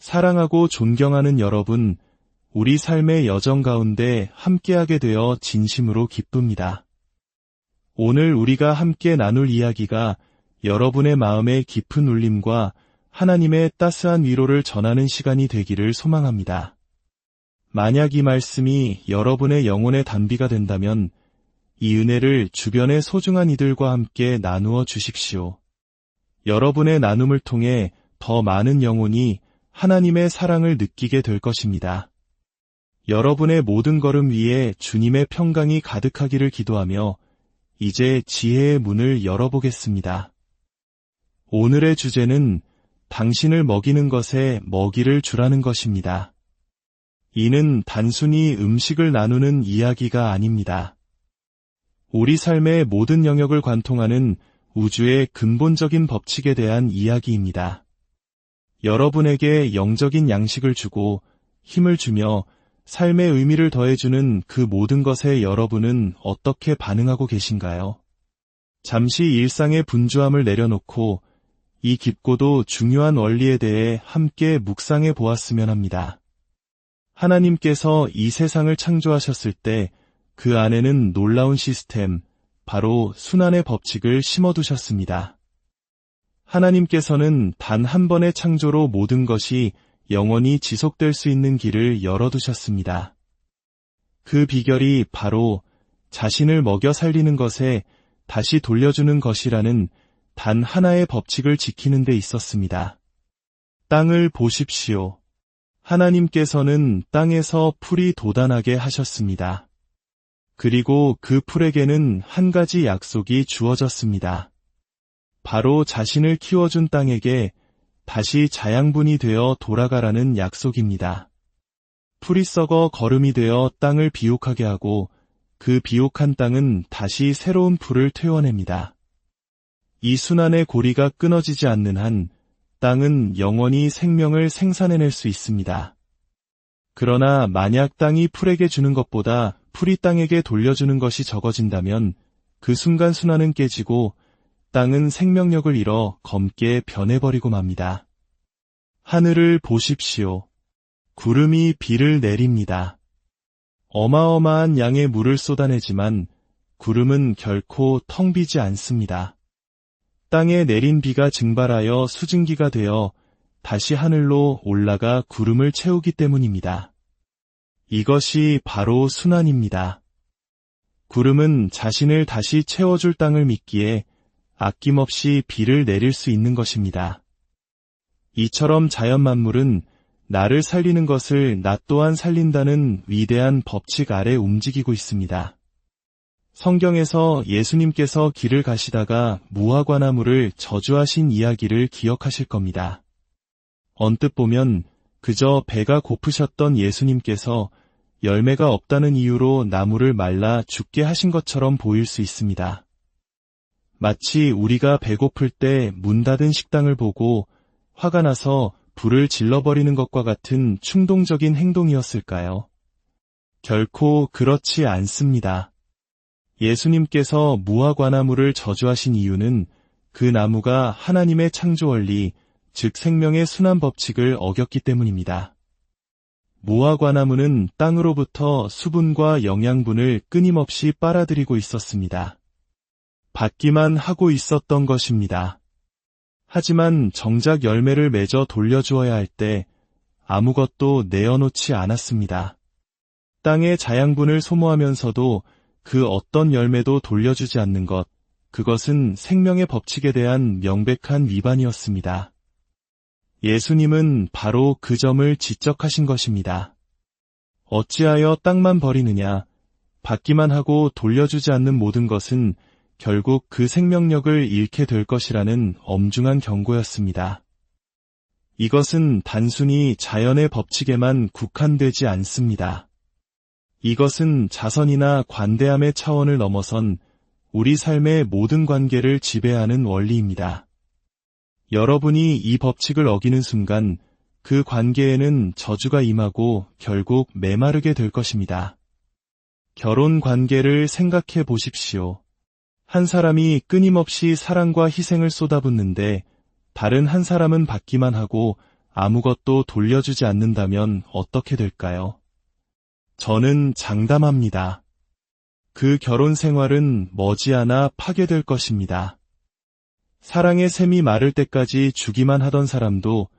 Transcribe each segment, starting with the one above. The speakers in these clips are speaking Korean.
사랑하고 존경하는 여러분, 우리 삶의 여정 가운데 함께하게 되어 진심으로 기쁩니다. 오늘 우리가 함께 나눌 이야기가 여러분의 마음의 깊은 울림과 하나님의 따스한 위로를 전하는 시간이 되기를 소망합니다. 만약 이 말씀이 여러분의 영혼의 단비가 된다면 이 은혜를 주변의 소중한 이들과 함께 나누어 주십시오. 여러분의 나눔을 통해 더 많은 영혼이 하나님의 사랑을 느끼게 될 것입니다. 여러분의 모든 걸음 위에 주님의 평강이 가득하기를 기도하며 이제 지혜의 문을 열어보겠습니다. 오늘의 주제는 당신을 먹이는 것에 먹이를 주라는 것입니다. 이는 단순히 음식을 나누는 이야기가 아닙니다. 우리 삶의 모든 영역을 관통하는 우주의 근본적인 법칙에 대한 이야기입니다. 여러분에게 영적인 양식을 주고 힘을 주며 삶의 의미를 더해주는 그 모든 것에 여러분은 어떻게 반응하고 계신가요? 잠시 일상의 분주함을 내려놓고 이 깊고도 중요한 원리에 대해 함께 묵상해 보았으면 합니다. 하나님께서 이 세상을 창조하셨을 때 그 안에는 놀라운 시스템, 바로 순환의 법칙을 심어두셨습니다. 하나님께서는 단 한 번의 창조로 모든 것이 영원히 지속될 수 있는 길을 열어두셨습니다. 그 비결이 바로 자신을 먹여 살리는 것에 다시 돌려주는 것이라는 단 하나의 법칙을 지키는 데 있었습니다. 땅을 보십시오. 하나님께서는 땅에서 풀이 돋아나게 하셨습니다. 그리고 그 풀에게는 한 가지 약속이 주어졌습니다. 바로 자신을 키워준 땅에게 다시 자양분이 되어 돌아가라는 약속입니다. 풀이 썩어 거름이 되어 땅을 비옥하게 하고 그 비옥한 땅은 다시 새로운 풀을 퇴원합니다. 이 순환의 고리가 끊어지지 않는 한 땅은 영원히 생명을 생산해낼 수 있습니다. 그러나 만약 땅이 풀에게 주는 것보다 풀이 땅에게 돌려주는 것이 적어진다면 그 순간 순환은 깨지고 땅은 생명력을 잃어 검게 변해버리고 맙니다. 하늘을 보십시오. 구름이 비를 내립니다. 어마어마한 양의 물을 쏟아내지만 구름은 결코 텅 비지 않습니다. 땅에 내린 비가 증발하여 수증기가 되어 다시 하늘로 올라가 구름을 채우기 때문입니다. 이것이 바로 순환입니다. 구름은 자신을 다시 채워줄 땅을 믿기에 아낌없이 비를 내릴 수 있는 것입니다. 이처럼 자연 만물은 나를 살리는 것을 나 또한 살린다는 위대한 법칙 아래 움직이고 있습니다. 성경에서 예수님께서 길을 가시다가 무화과나무를 저주하신 이야기를 기억하실 겁니다. 언뜻 보면 그저 배가 고프셨던 예수님께서 열매가 없다는 이유로 나무를 말라 죽게 하신 것처럼 보일 수 있습니다. 마치 우리가 배고플 때 문 닫은 식당을 보고 화가 나서 불을 질러버리는 것과 같은 충동적인 행동이었을까요? 결코 그렇지 않습니다. 예수님께서 무화과나무를 저주하신 이유는 그 나무가 하나님의 창조 원리, 즉 생명의 순환 법칙을 어겼기 때문입니다. 무화과나무는 땅으로부터 수분과 영양분을 끊임없이 빨아들이고 있었습니다. 받기만 하고 있었던 것입니다. 하지만 정작 열매를 맺어 돌려주어야 할 때 아무것도 내어놓지 않았습니다. 땅의 자양분을 소모하면서도 그 어떤 열매도 돌려주지 않는 것, 그것은 생명의 법칙에 대한 명백한 위반이었습니다. 예수님은 바로 그 점을 지적하신 것입니다. 어찌하여 땅만 버리느냐? 받기만 하고 돌려주지 않는 모든 것은 결국 그 생명력을 잃게 될 것이라는 엄중한 경고였습니다. 이것은 단순히 자연의 법칙에만 국한되지 않습니다. 이것은 자선이나 관대함의 차원을 넘어선 우리 삶의 모든 관계를 지배하는 원리입니다. 여러분이 이 법칙을 어기는 순간 그 관계에는 저주가 임하고 결국 메마르게 될 것입니다. 결혼 관계를 생각해 보십시오. 한 사람이 끊임없이 사랑과 희생을 쏟아붓는데 다른 한 사람은 받기만 하고 아무것도 돌려주지 않는다면 어떻게 될까요? 저는 장담합니다. 그 결혼 생활은 머지않아 파괴될 것입니다. 사랑의 샘이 마를 때까지 주기만 하던 사람도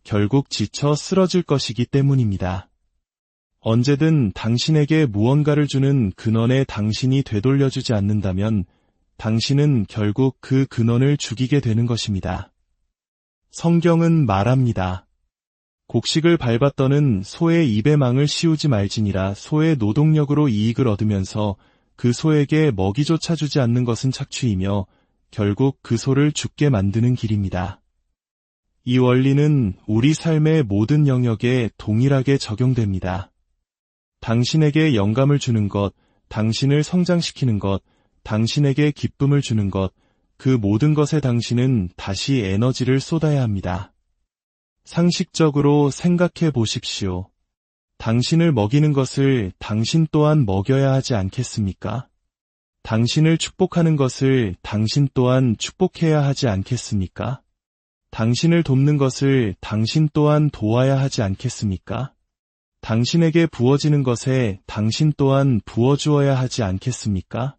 결국 지쳐 쓰러질 것이기 때문입니다. 언제든 당신에게 무언가를 주는 근원에 당신이 되돌려주지 않는다면 당신은 결국 그 근원을 죽이게 되는 것입니다. 성경은 말합니다. 곡식을 밟았더는 소의 입에 망을 씌우지 말지니라. 소의 노동력으로 이익을 얻으면서 그 소에게 먹이조차 주지 않는 것은 착취이며 결국 그 소를 죽게 만드는 길입니다. 이 원리는 우리 삶의 모든 영역에 동일하게 적용됩니다. 당신에게 영감을 주는 것, 당신을 성장시키는 것, 당신에게 기쁨을 주는 것, 그 모든 것에 당신은 다시 에너지를 쏟아야 합니다. 상식적으로 생각해 보십시오. 당신을 먹이는 것을 당신 또한 먹여야 하지 않겠습니까? 당신을 축복하는 것을 당신 또한 축복해야 하지 않겠습니까? 당신을 돕는 것을 당신 또한 도와야 하지 않겠습니까? 당신에게 부어지는 것에 당신 또한 부어주어야 하지 않겠습니까?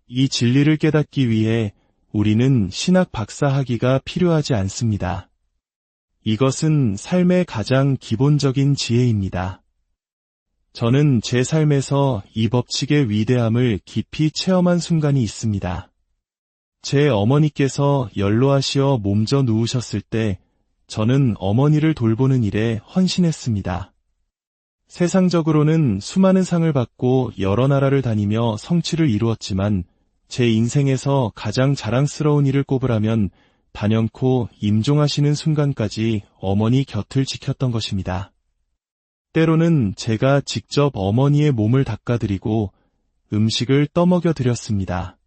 이 진리를 깨닫기 위해 우리는 신학 박사학위가 필요하지 않습니다. 이것은 삶의 가장 기본적인 지혜입니다. 저는 제 삶에서 이 법칙의 위대함을 깊이 체험한 순간이 있습니다. 제 어머니께서 연로하시어 몸져 누우셨을 때 저는 어머니를 돌보는 일에 헌신했습니다. 세상적으로는 수많은 상을 받고 여러 나라를 다니며 성취를 이루었지만 제 인생에서 가장 자랑스러운 일을 꼽으라면 단연코 임종하시는 순간까지 어머니 곁을 지켰던 것입니다. 때로는 제가 직접 어머니의 몸을 닦아드리고 음식을 떠먹여 드렸습니다.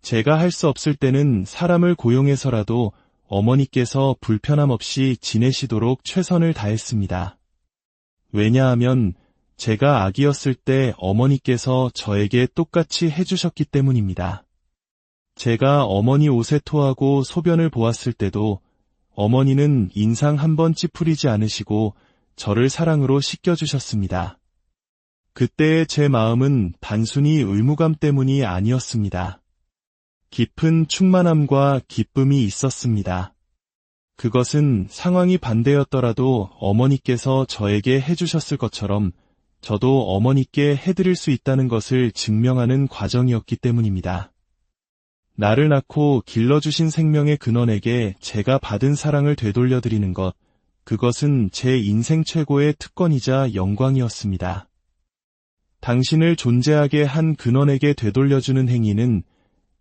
제가 할 수 없을 때는 사람을 고용해서라도 어머니께서 불편함 없이 지내시도록 최선을 다했습니다. 왜냐하면 제가 아기였을 때 어머니께서 저에게 똑같이 해주셨기 때문입니다. 제가 어머니 옷에 토하고 소변을 보았을 때도 어머니는 인상 한 번 찌푸리지 않으시고 저를 사랑으로 씻겨주셨습니다. 그때의 제 마음은 단순히 의무감 때문이 아니었습니다. 깊은 충만함과 기쁨이 있었습니다. 그것은 상황이 반대였더라도 어머니께서 저에게 해주셨을 것처럼 저도 어머니께 해드릴 수 있다는 것을 증명하는 과정이었기 때문입니다. 나를 낳고 길러주신 생명의 근원에게 제가 받은 사랑을 되돌려드리는 것, 그것은 제 인생 최고의 특권이자 영광이었습니다. 당신을 존재하게 한 근원에게 되돌려주는 행위는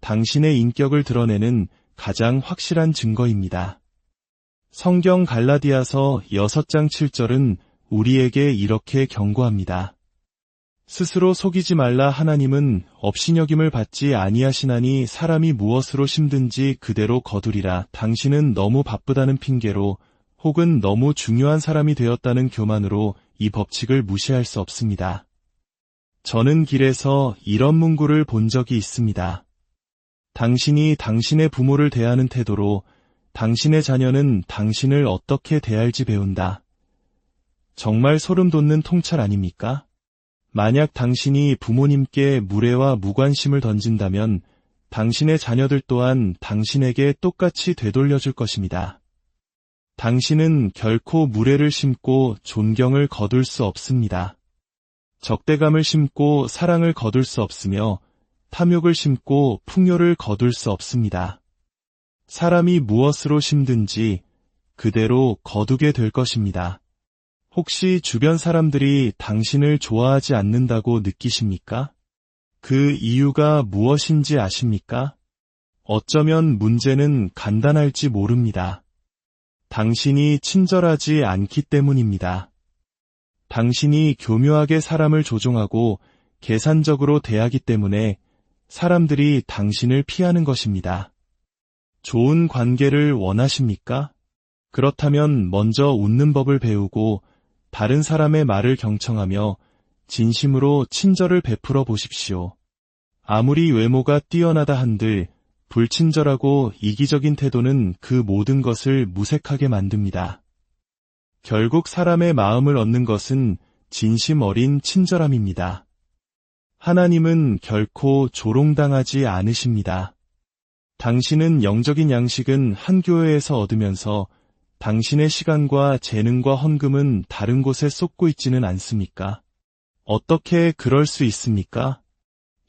당신의 인격을 드러내는 가장 확실한 증거입니다. 성경 갈라디아서 6장 7절은 우리에게 이렇게 경고합니다. 스스로 속이지 말라. 하나님은 업신여김을 받지 아니하시나니 사람이 무엇으로 심든지 그대로 거두리라. 당신은 너무 바쁘다는 핑계로 혹은 너무 중요한 사람이 되었다는 교만으로 이 법칙을 무시할 수 없습니다. 저는 길에서 이런 문구를 본 적이 있습니다. 당신이 당신의 부모를 대하는 태도로 당신의 자녀는 당신을 어떻게 대할지 배운다. 정말 소름 돋는 통찰 아닙니까? 만약 당신이 부모님께 무례와 무관심을 던진다면 당신의 자녀들 또한 당신에게 똑같이 되돌려줄 것입니다. 당신은 결코 무례를 심고 존경을 거둘 수 없습니다. 적대감을 심고 사랑을 거둘 수 없으며 탐욕을 심고 풍요를 거둘 수 없습니다. 사람이 무엇으로 심든지 그대로 거두게 될 것입니다. 혹시 주변 사람들이 당신을 좋아하지 않는다고 느끼십니까? 그 이유가 무엇인지 아십니까? 어쩌면 문제는 간단할지 모릅니다. 당신이 친절하지 않기 때문입니다. 당신이 교묘하게 사람을 조종하고 계산적으로 대하기 때문에 사람들이 당신을 피하는 것입니다. 좋은 관계를 원하십니까? 그렇다면 먼저 웃는 법을 배우고 다른 사람의 말을 경청하며 진심으로 친절을 베풀어 보십시오. 아무리 외모가 뛰어나다 한들 불친절하고 이기적인 태도는 그 모든 것을 무색하게 만듭니다. 결국 사람의 마음을 얻는 것은 진심 어린 친절함입니다. 하나님은 결코 조롱당하지 않으십니다. 당신은 영적인 양식은 한 교회에서 얻으면서 당신의 시간과 재능과 헌금은 다른 곳에 쏟고 있지는 않습니까? 어떻게 그럴 수 있습니까?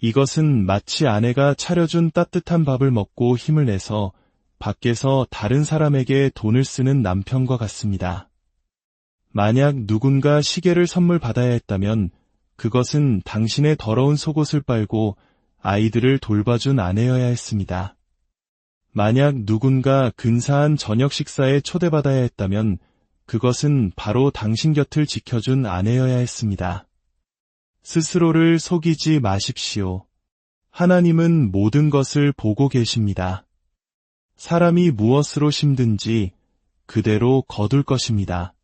이것은 마치 아내가 차려준 따뜻한 밥을 먹고 힘을 내서 밖에서 다른 사람에게 돈을 쓰는 남편과 같습니다. 만약 누군가 시계를 선물 받아야 했다면 그것은 당신의 더러운 속옷을 빨고 아이들을 돌봐준 아내여야 했습니다. 만약 누군가 근사한 저녁 식사에 초대받아야 했다면 그것은 바로 당신 곁을 지켜준 아내여야 했습니다. 스스로를 속이지 마십시오. 하나님은 모든 것을 보고 계십니다. 사람이 무엇으로 힘든지 그대로 거둘 것입니다.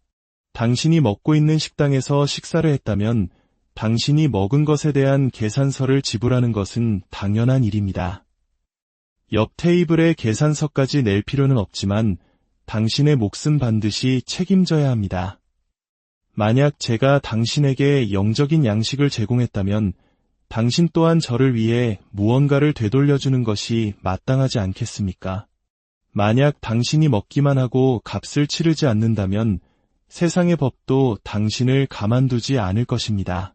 당신이 먹고 있는 식당에서 식사를 했다면 당신이 먹은 것에 대한 계산서를 지불하는 것은 당연한 일입니다. 옆 테이블에 계산서까지 낼 필요는 없지만 당신의 몫은 반드시 책임져야 합니다. 만약 제가 당신에게 영적인 양식을 제공했다면 당신 또한 저를 위해 무언가를 되돌려주는 것이 마땅하지 않겠습니까? 만약 당신이 먹기만 하고 값을 치르지 않는다면 세상의 법도 당신을 가만두지 않을 것입니다.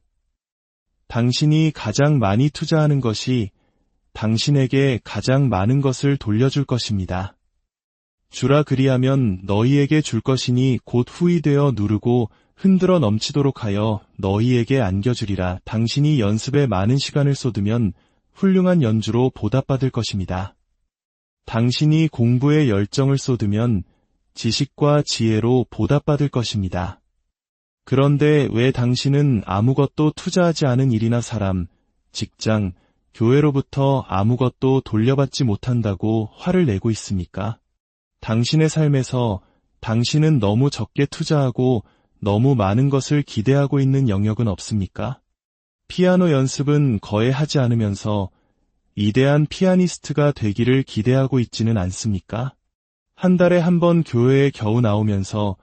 당신이 가장 많이 투자하는 것이 당신에게 가장 많은 것을 돌려줄 것입니다. 주라 그리하면 너희에게 줄 것이니 곧 후이되어 누르고 흔들어 넘치도록 하여 너희에게 안겨주리라. 당신이 연습에 많은 시간을 쏟으면 훌륭한 연주로 보답받을 것입니다. 당신이 공부에 열정을 쏟으면 지식과 지혜로 보답받을 것입니다. 그런데 왜 당신은 아무것도 투자하지 않은 일이나 사람, 직장, 교회로부터 아무것도 돌려받지 못한다고 화를 내고 있습니까? 당신의 삶에서 당신은 너무 적게 투자하고 너무 많은 것을 기대하고 있는 영역은 없습니까? 피아노 연습은 거의 하지 않으면서 위대한 피아니스트가 되기를 기대하고 있지는 않습니까? 한 달에 한 번 교회에 겨우 나오면서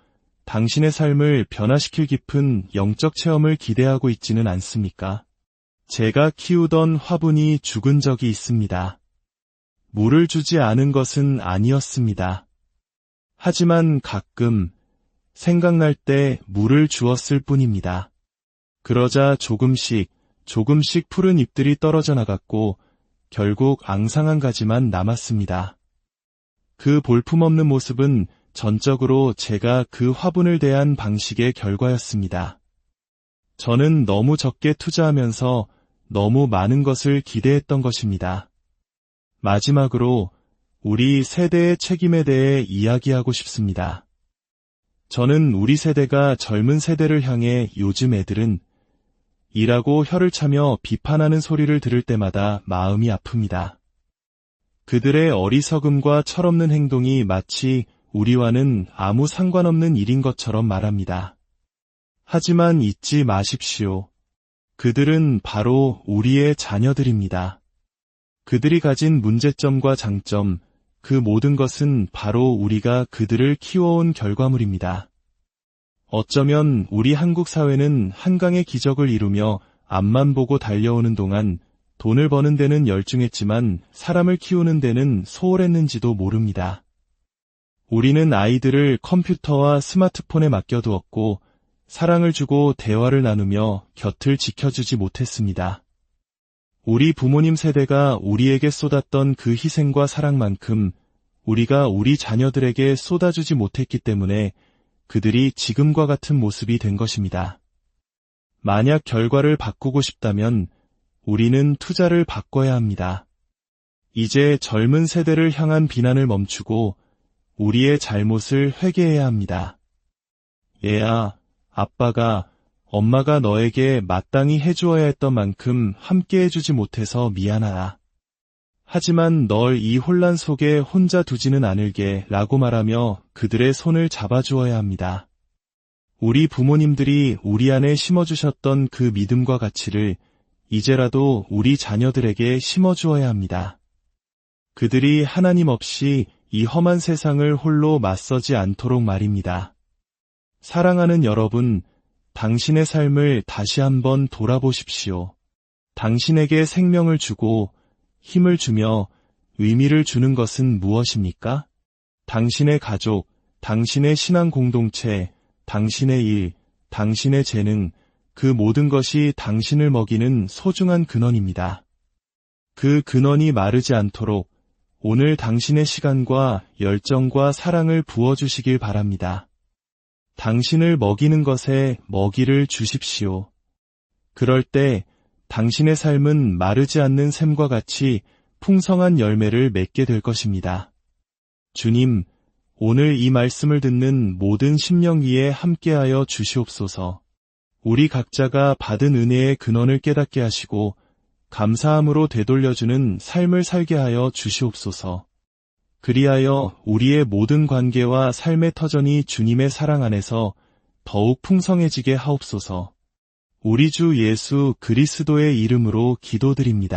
당신의 삶을 변화시킬 깊은 영적 체험을 기대하고 있지는 않습니까? 제가 키우던 화분이 죽은 적이 있습니다. 물을 주지 않은 것은 아니었습니다. 하지만 가끔 생각날 때 물을 주었을 뿐입니다. 그러자 조금씩 푸른 잎들이 떨어져 나갔고 결국 앙상한 가지만 남았습니다. 그 볼품없는 모습은 전적으로 제가 그 화분을 대한 방식의 결과였습니다. 저는 너무 적게 투자하면서 너무 많은 것을 기대했던 것입니다. 마지막으로 우리 세대의 책임에 대해 이야기하고 싶습니다. 저는 우리 세대가 젊은 세대를 향해 요즘 애들은 이라고 혀를 차며 비판하는 소리를 들을 때마다 마음이 아픕니다. 그들의 어리석음과 철없는 행동이 마치 우리와는 아무 상관없는 일인 것처럼 말합니다. 하지만 잊지 마십시오. 그들은 바로 우리의 자녀들입니다. 그들이 가진 문제점과 장점, 그 모든 것은 바로 우리가 그들을 키워온 결과물입니다. 어쩌면 우리 한국 사회는 한강의 기적을 이루며 앞만 보고 달려오는 동안 돈을 버는 데는 열중했지만 사람을 키우는 데는 소홀했는지도 모릅니다. 우리는 아이들을 컴퓨터와 스마트폰에 맡겨두었고 사랑을 주고 대화를 나누며 곁을 지켜주지 못했습니다. 우리 부모님 세대가 우리에게 쏟았던 그 희생과 사랑만큼 우리가 우리 자녀들에게 쏟아주지 못했기 때문에 그들이 지금과 같은 모습이 된 것입니다. 만약 결과를 바꾸고 싶다면 우리는 투자를 바꿔야 합니다. 이제 젊은 세대를 향한 비난을 멈추고 우리의 잘못을 회개해야 합니다. 얘야, 아빠가, 엄마가 너에게 마땅히 해주어야 했던 만큼 함께 해주지 못해서 미안하다. 하지만 널 이 혼란 속에 혼자 두지는 않을게 라고 말하며 그들의 손을 잡아주어야 합니다. 우리 부모님들이 우리 안에 심어주셨던 그 믿음과 가치를 이제라도 우리 자녀들에게 심어주어야 합니다. 그들이 하나님 없이 이 험한 세상을 홀로 맞서지 않도록 말입니다. 사랑하는 여러분, 당신의 삶을 다시 한번 돌아보십시오. 당신에게 생명을 주고 힘을 주며 의미를 주는 것은 무엇입니까? 당신의 가족, 당신의 신앙 공동체, 당신의 일, 당신의 재능, 그 모든 것이 당신을 먹이는 소중한 근원입니다. 그 근원이 마르지 않도록 오늘 당신의 시간과 열정과 사랑을 부어주시길 바랍니다. 당신을 먹이는 것에 먹이를 주십시오. 그럴 때 당신의 삶은 마르지 않는 샘과 같이 풍성한 열매를 맺게 될 것입니다. 주님, 오늘 이 말씀을 듣는 모든 심령 위에 함께하여 주시옵소서. 우리 각자가 받은 은혜의 근원을 깨닫게 하시고 감사함으로 되돌려주는 삶을 살게 하여 주시옵소서. 그리하여 우리의 모든 관계와 삶의 터전이 주님의 사랑 안에서 더욱 풍성해지게 하옵소서. 우리 주 예수 그리스도의 이름으로 기도드립니다.